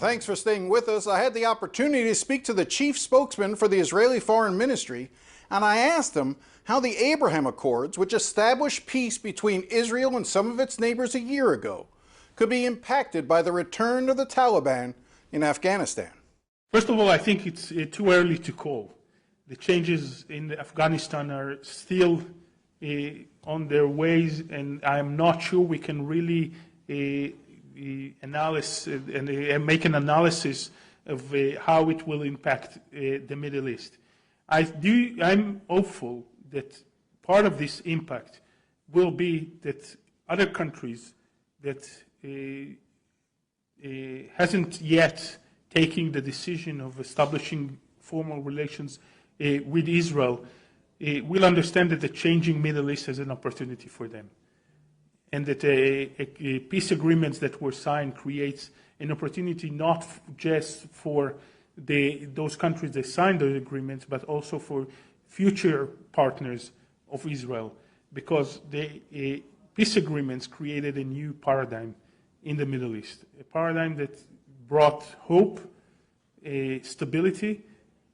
Thanks for staying with us. I had the opportunity to speak to the chief spokesman for the Israeli Foreign Ministry, and I asked him how the Abraham Accords, which established peace between Israel and some of its neighbors a year ago, could be impacted by the return of the Taliban in Afghanistan. First of all, I think it's too early to call. The changes in Afghanistan are still on their ways, and I'm not sure we can really make an analysis of how it will impact the Middle East. I'm hopeful that part of this impact will be that other countries that hasn't yet taken the decision of establishing formal relations with Israel will understand that the changing Middle East is an opportunity for them, and that peace agreements that were signed creates an opportunity not just for those countries that signed those agreements, but also for future partners of Israel, because the peace agreements created a new paradigm in the Middle East, a paradigm that brought hope, stability,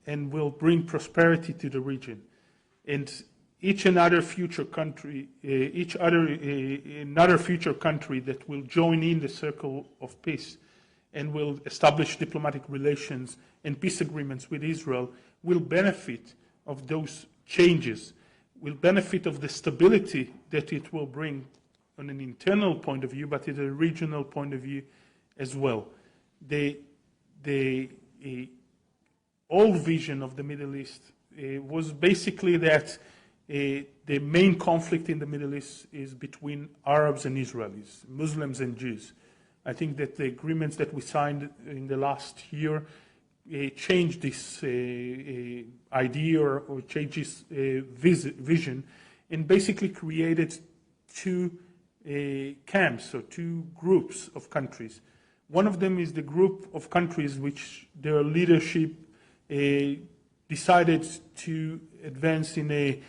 and will bring prosperity to the region. And another future country that will join in the circle of peace and will establish diplomatic relations and peace agreements with Israel will benefit of those changes, will benefit of the stability that it will bring on an internal point of view, but at a regional point of view as well. The old vision of the Middle East was basically that the main conflict in the Middle East is between Arabs and Israelis, Muslims and Jews. I think that the agreements that we signed in the last year changed this idea or changed this vision, and basically created two camps or two groups of countries. One of them is the group of countries which their leadership decided to advance in a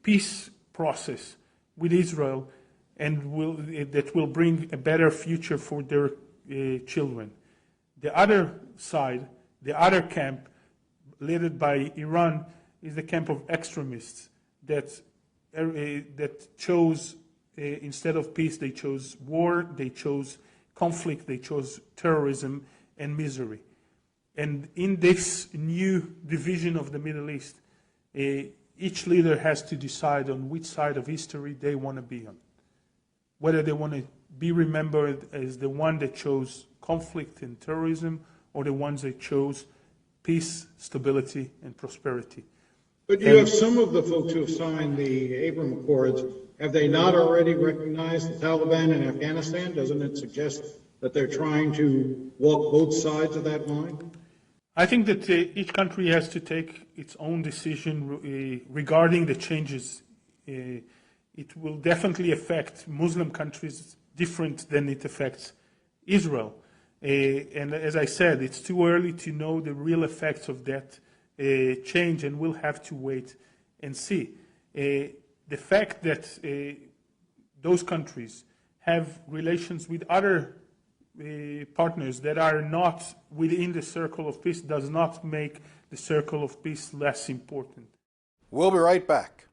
peace process with Israel, and that will bring a better future for their children. The other side, the other camp, led by Iran, is the camp of extremists that chose, instead of peace, they chose war, they chose conflict, they chose terrorism and misery. And in this new division of the Middle East, each leader has to decide on which side of history they want to be on. Whether they want to be remembered as the one that chose conflict and terrorism, or the ones that chose peace, stability, and prosperity. But you have some of the folks who have signed the Abraham Accords. Have they not already recognized the Taliban in Afghanistan? Doesn't it suggest that they're trying to walk both sides of that line? I think that each country has to take its own decision regarding the changes. It will definitely affect Muslim countries different than it affects Israel. And as I said, it's too early to know the real effects of that change, and we'll have to wait and see. The fact that those countries have relations with other partners that are not within the circle of peace does not make the circle of peace less important. We'll be right back.